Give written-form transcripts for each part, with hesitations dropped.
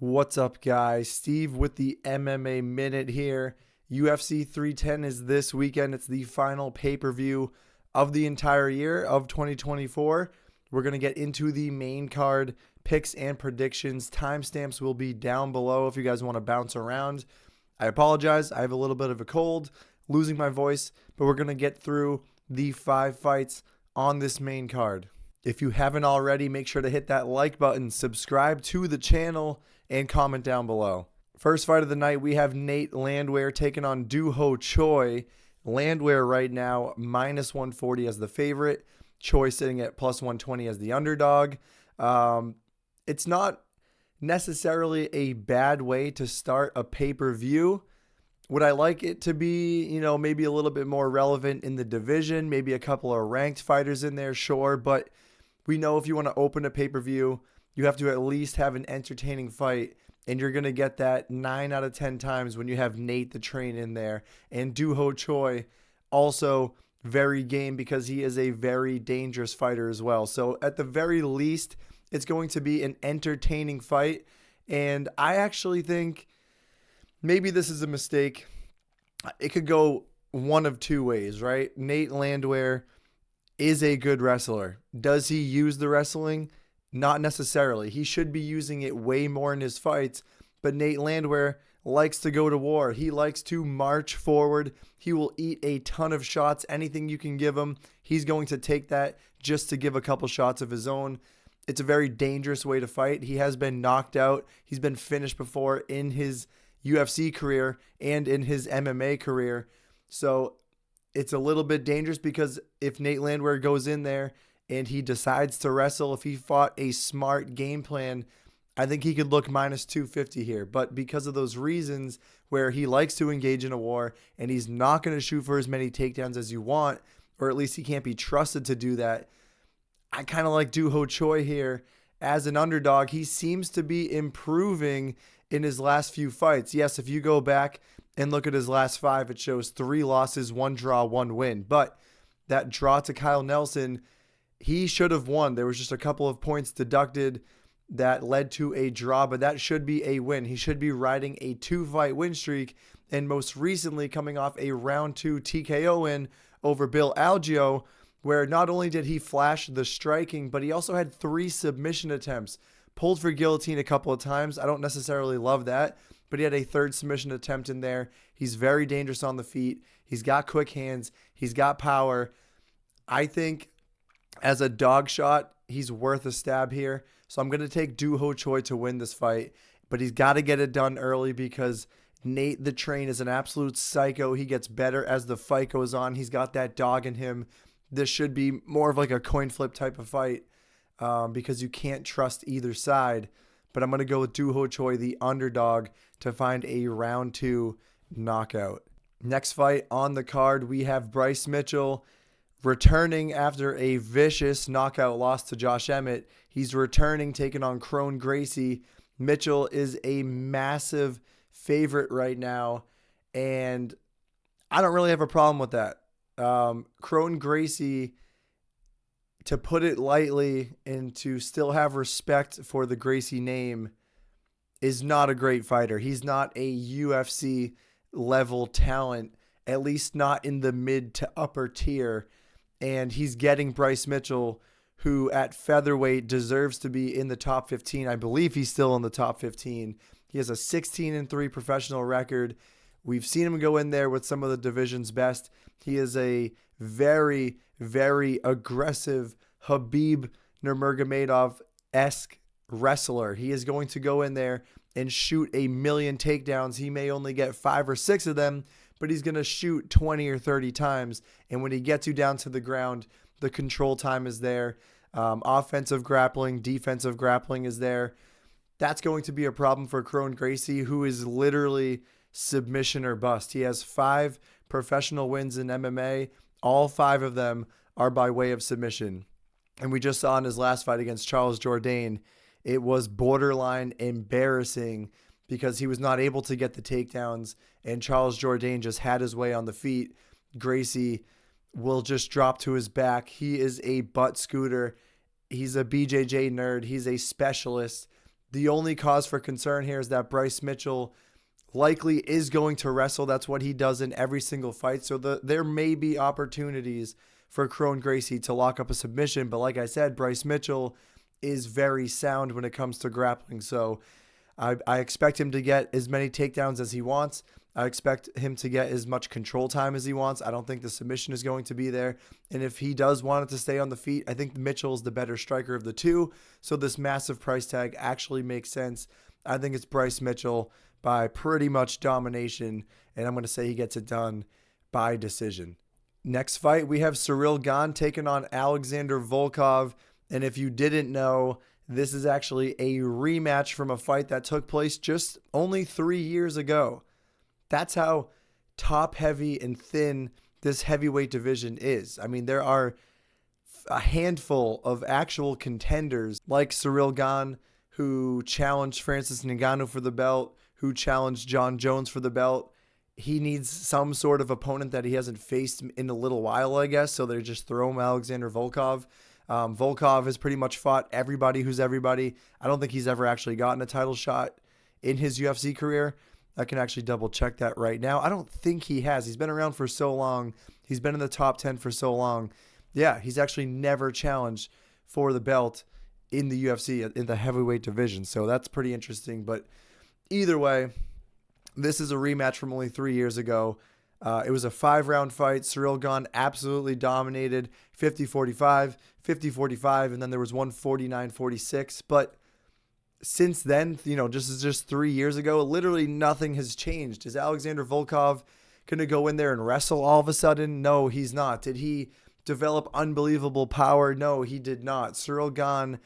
What's up, guys? Steve with the MMA Minute here. UFC 310 is this weekend. It's the final pay-per-view of the entire year of 2024. We're going to get into the main card, picks and predictions. Timestamps will be down below if you guys want to bounce around. I apologize. I have a little bit of a cold, losing my voice, but we're going to get through the 5 fights on this main card. If you haven't already, make sure to hit that like button, subscribe to the channel, and comment down below. First fight of the night, we have Nate Landwehr taking on Dooho Choi. Landwehr right now, minus 140 as the favorite. Choi sitting at plus 120 as the underdog. It's not necessarily a bad way to start a pay-per-view. Would I like it to be, maybe a little bit more relevant in the division? Maybe a couple of ranked fighters in there, sure. But we know if you want to open a pay-per-view, you have to at least have an entertaining fight. And you're going to get that 9 out of 10 times when you have Nate the Train in there. And Dooho Choi also very game because he is a very dangerous fighter as well. So at the very least, it's going to be an entertaining fight. And I actually think maybe this is a mistake. It could go one of two ways, right? Nate Landwehr is a good wrestler. Does he use the wrestling? Not necessarily. He should be using it way more in his fights. But Nate Landwehr likes to go to war. He likes to march forward. He will eat a ton of shots. Anything you can give him, he's going to take that just to give a couple shots of his own. It's a very dangerous way to fight. He has been knocked out. He's been finished before in his UFC career and in his MMA career. So it's a little bit dangerous because if Nate Landwehr goes in there and he decides to wrestle, if he fought a smart game plan, I think he could look minus 250 here. But because of those reasons where he likes to engage in a war and he's not going to shoot for as many takedowns as you want, or at least he can't be trusted to do that, I kind of like Dooho Choi here as an underdog. He seems to be improving in his last few fights. Yes, if you go back and look at his last 5, it shows 3 losses, 1 draw, 1 win. But that draw to Kyle Nelson, he should have won. There was just a couple of points deducted that led to a draw, but that should be a win. He should be riding a 2-fight win streak, and most recently coming off a round 2 TKO win over Bill Algeo, where not only did he flash the striking, but he also had 3 submission attempts. Pulled for guillotine a couple of times. I don't necessarily love that, but he had a 3rd submission attempt in there. He's very dangerous on the feet. He's got quick hands. He's got power. I think as a dog shot, he's worth a stab here. So I'm going to take Dooho Choi to win this fight, but he's got to get it done early because Nate the Train is an absolute psycho. He gets better as the fight goes on. He's got that dog in him. This should be more of like a coin flip type of fight because you can't trust either side. But I'm going to go with Dooho Choi, the underdog, to find a round 2 knockout. Next fight on the card, we have Bryce Mitchell returning after a vicious knockout loss to Josh Emmett. He's returning, taking on Kron Gracie. Mitchell is a massive favorite right now, and I don't really have a problem with that. Kron Gracie, to put it lightly and to still have respect for the Gracie name, is not a great fighter. He's not a UFC level talent, at least not in the mid to upper tier. And he's getting Bryce Mitchell, who at featherweight deserves to be in the top 15. I believe he's still in the top 15. He has a 16-3 professional record. We've seen him go in there with some of the division's best. He is a very, very aggressive Khabib Nurmagomedov-esque wrestler. He is going to go in there and shoot a million takedowns. He may only get 5 or 6 of them, but he's going to shoot 20 or 30 times. And when he gets you down to the ground, the control time is there. Offensive grappling, defensive grappling is there. That's going to be a problem for Kron Gracie, who is literally submission or bust. He has 5 professional wins in MMA. All 5 of them are by way of submission. And we just saw in his last fight against Charles Jourdain, it was borderline embarrassing because he was not able to get the takedowns, and Charles Jourdain just had his way on the feet. Gracie will just drop to his back. He is a butt scooter. He's a BJJ nerd. He's a specialist. The only cause for concern here is that Bryce Mitchell likely is going to wrestle. That's what he does in every single fight. So there may be opportunities for Kron Gracie to lock up a submission. But like I said, Bryce Mitchell is very sound when it comes to grappling. So I expect him to get as many takedowns as he wants. I expect him to get as much control time as he wants. I don't think the submission is going to be there. And if he does want it to stay on the feet, I think Mitchell is the better striker of the two. So this massive price tag actually makes sense. I think it's Bryce Mitchell by pretty much domination. And I'm going to say he gets it done by decision. Next fight, we have Ciryl Gane taking on Alexander Volkov. And if you didn't know, this is actually a rematch from a fight that took place just only 3 years ago. That's how top heavy and thin this heavyweight division is. I mean, there are a handful of actual contenders like Ciryl Gane, who challenged Francis Ngannou for the belt, who challenged John Jones for the belt. He needs some sort of opponent that he hasn't faced in a little while, I guess, so they just throw him Alexander Volkov. Volkov has pretty much fought everybody who's everybody. I don't think he's ever actually gotten a title shot in his UFC career. I can actually double check that right now. I don't think he has. He's been around for so long. He's been in the top 10 for so long. Yeah, he's actually never challenged for the belt in the UFC, in the heavyweight division. So that's pretty interesting. But either way, this is a rematch from only 3 years ago. It was a 5-round fight. Ciryl Gane absolutely dominated 50-45, 50-45, and then there was one 49-46. But since then, just 3 years ago, literally nothing has changed. Is Alexander Volkov going to go in there and wrestle all of a sudden? No, he's not. Did he develop unbelievable power? No, he did not. Ciryl Gane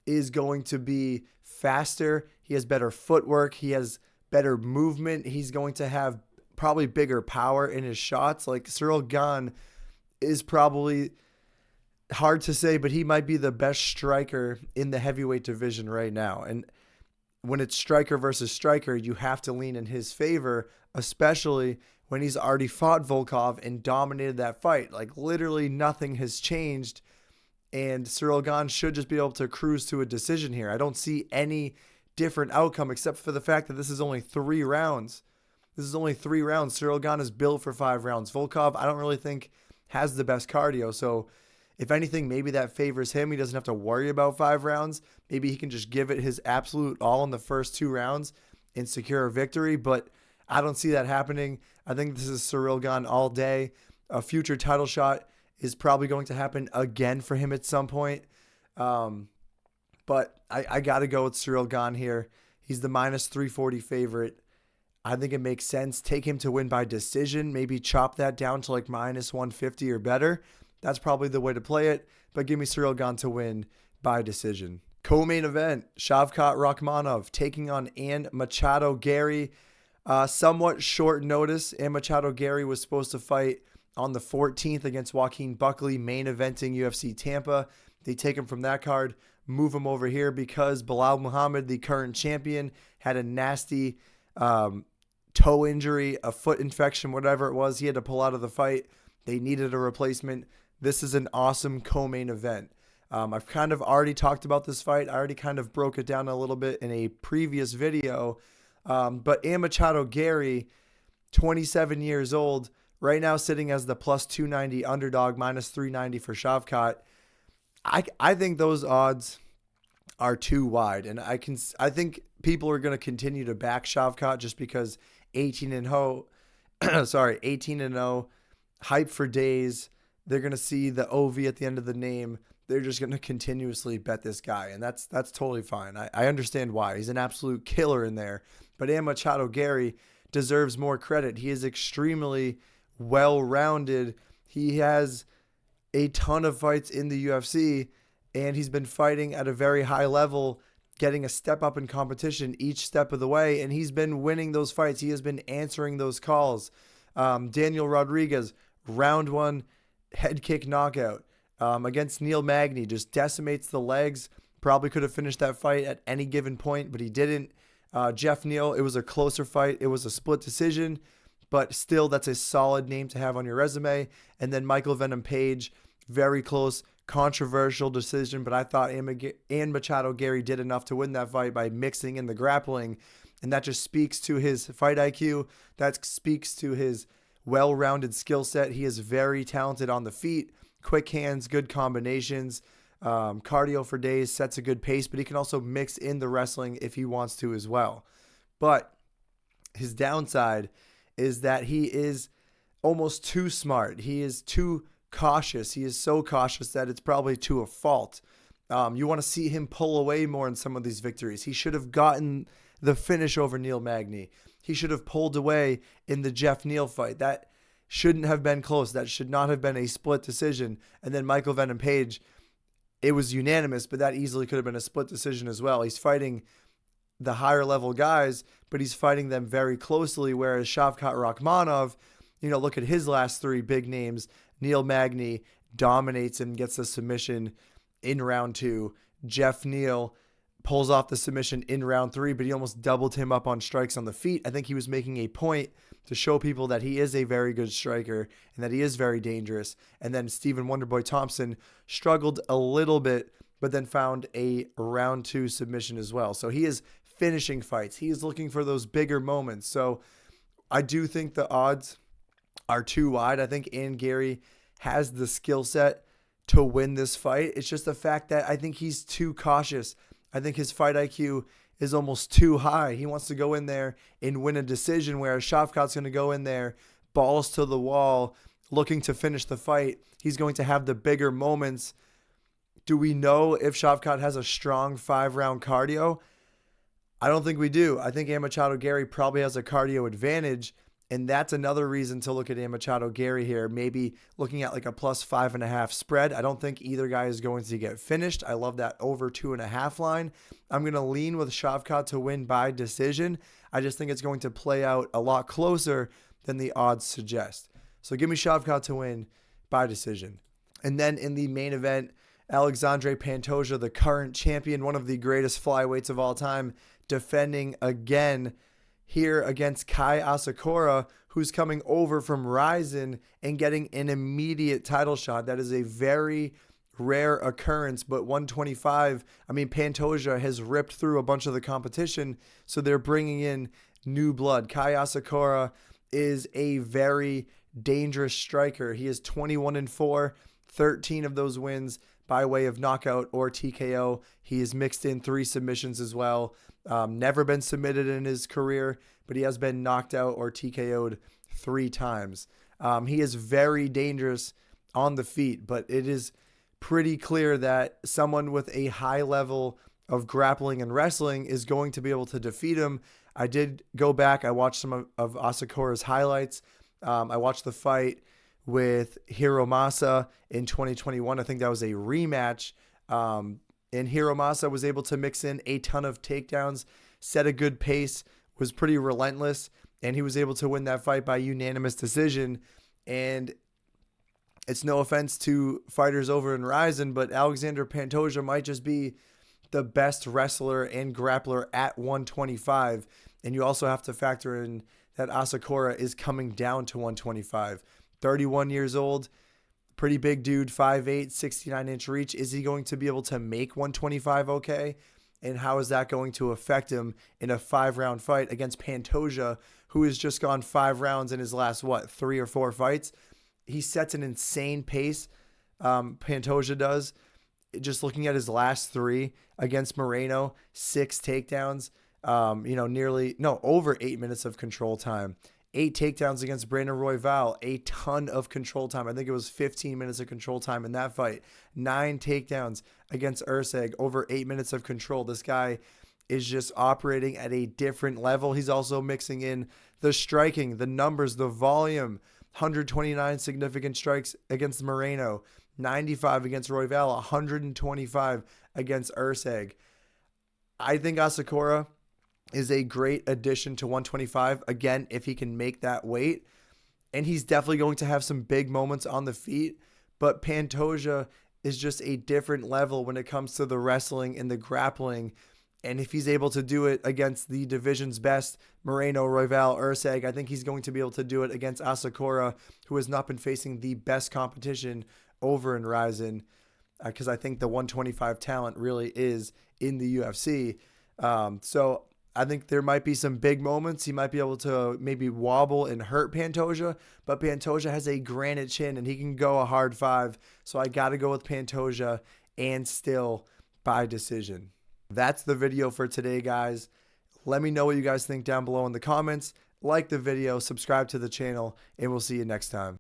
is going to be faster. He has better footwork. He has better movement. He's going to have probably bigger power in his shots. Like, Ciryl Gane is probably, hard to say, but he might be the best striker in the heavyweight division right now. And when it's striker versus striker, you have to lean in his favor, especially when he's already fought Volkov and dominated that fight. Like, literally nothing has changed, and Ciryl Gane should just be able to cruise to a decision here. I don't see any different outcome except for the fact that this is only 3 rounds. This is only 3 rounds. Ciryl Gane is built for 5 rounds. Volkov, I don't really think, has the best cardio, so if anything, maybe that favors him. He doesn't have to worry about 5 rounds. Maybe he can just give it his absolute all in the first 2 rounds and secure a victory. But I don't see that happening. I think this is Ciryl Gane all day. A future title shot is probably going to happen again for him at some point. But I got to go with Ciryl Gane here. He's the minus 340 favorite. I think it makes sense. Take him to win by decision. Maybe chop that down to like minus 150 or better. That's probably the way to play it, but give me Ciryl Gane to win by decision. Co-main event, Shavkat Rakhmonov taking on Machado Garry. Somewhat short notice. Machado Garry was supposed to fight on the 14th against Joaquin Buckley, main eventing UFC Tampa. They take him from that card, move him over here because Belal Muhammad, the current champion, had a nasty toe injury, a foot infection, whatever it was. He had to pull out of the fight. They needed a replacement. This is an awesome co-main event. I've kind of already talked about this fight. I already kind of broke it down a little bit in a previous video. But Machado Garry, 27 years old, right now sitting as the plus 290 underdog, minus 390 for Shavkat. I think those odds are too wide. And I think people are going to continue to back Shavkat just because 18-0, hype for days. They're going to see the OV at the end of the name. They're just going to continuously bet this guy, and that's totally fine. I understand why. He's an absolute killer in there. But Machado Garry deserves more credit. He is extremely well-rounded. He has a ton of fights in the UFC, and he's been fighting at a very high level, getting a step up in competition each step of the way, and he's been winning those fights. He has been answering those calls. Daniel Rodriguez, round 1, head kick knockout. Against Neil Magny, just decimates the legs. Probably could have finished that fight at any given point, but he didn't. Jeff Neal, it was a closer fight. It was a split decision, but still, that's a solid name to have on your resume. And then Michael Venom Page, very close, controversial decision, but I thought and Machado Garry did enough to win that fight by mixing in the grappling. And that just speaks to his fight IQ. That speaks to his well-rounded skill set. He is very talented on the feet, quick hands, good combinations, cardio for days, sets a good pace, but he can also mix in the wrestling if he wants to as well. But his downside is that he is almost too smart. He is too cautious. He is so cautious that it's probably to a fault. You want to see him pull away more in some of these victories. He should have gotten the finish over Neil Magny. He should have pulled away in the Jeff Neal fight. That shouldn't have been close. That should not have been a split decision. And then Michael Venom Page, it was unanimous, but that easily could have been a split decision as well. He's fighting the higher level guys, but he's fighting them very closely, whereas Shavkat Rakhmonov, look at his last three big names. Neil Magny dominates and gets the submission in round 2. Jeff Neal pulls off the submission in round 3, but he almost doubled him up on strikes on the feet. I think he was making a point to show people that he is a very good striker and that he is very dangerous. And then Stephen Wonderboy Thompson struggled a little bit, but then found a round 2 submission as well. So he is finishing fights. He is looking for those bigger moments. So I do think the odds are too wide. I think Garry has the skill set to win this fight. It's just the fact that I think he's too cautious. I think his fight IQ is almost too high. He wants to go in there and win a decision, whereas Shavkat's going to go in there, balls to the wall, looking to finish the fight. He's going to have the bigger moments. Do we know if Shavkat has a strong 5-round cardio? I don't think we do. I think Machado Garry probably has a cardio advantage, and that's another reason to look at Machado Garry here, maybe looking at like a plus 5.5 spread. I don't think either guy is going to get finished. I love that over 2.5 line. I'm going to lean with Shavkat to win by decision. I just think it's going to play out a lot closer than the odds suggest. So give me Shavkat to win by decision. And then in the main event, Alexandre Pantoja, the current champion, one of the greatest flyweights of all time, defending again here against Kai Asakura, who's coming over from Ryzen and getting an immediate title shot. That is a very rare occurrence, but 125, Pantoja has ripped through a bunch of the competition, so they're bringing in new blood. Kai Asakura is a very dangerous striker. He is 21-4, 13 of those wins by way of knockout or TKO. He has mixed in 3 submissions as well. Never been submitted in his career, but he has been knocked out or TKO'd 3 times. He is very dangerous on the feet, but it is pretty clear that someone with a high level of grappling and wrestling is going to be able to defeat him. I did go back. I watched some of Asakura's highlights. I watched the fight with Hiromasa in 2021. I think that was a rematch. And Hiromasa was able to mix in a ton of takedowns, set a good pace, was pretty relentless, and he was able to win that fight by unanimous decision. And it's no offense to fighters over in Ryzen, but Alexander Pantoja might just be the best wrestler and grappler at 125. And you also have to factor in that Asakura is coming down to 125. 31 years old. Pretty big dude, 5'8", 69-inch reach. Is he going to be able to make 125 okay? And how is that going to affect him in a 5-round fight against Pantoja, who has just gone 5 rounds in his last, 3 or 4 fights? He sets an insane pace, Pantoja does. Just looking at his last 3 against Moreno, 6 takedowns, over 8 minutes of control time. 8 takedowns against Brandon Royval, a ton of control time. I think it was 15 minutes of control time in that fight. 9 takedowns against Erceg, over 8 minutes of control. This guy is just operating at a different level. He's also mixing in the striking, the numbers, the volume. 129 significant strikes against Moreno, 95 against Royval, 125 against Erceg. I think Asakura is a great addition to 125, again, if he can make that weight. And he's definitely going to have some big moments on the feet, but Pantoja is just a different level when it comes to the wrestling and the grappling. And if he's able to do it against the division's best, Moreno, Royval, Erceg, I think he's going to be able to do it against Asakura, who has not been facing the best competition over in Ryzen. because I think the 125 talent really is in the UFC. So I think there might be some big moments. He might be able to maybe wobble and hurt Pantoja, but Pantoja has a granite chin and he can go a hard 5. So I got to go with Pantoja and still by decision. That's the video for today, guys. Let me know what you guys think down below in the comments. Like the video, subscribe to the channel, and we'll see you next time.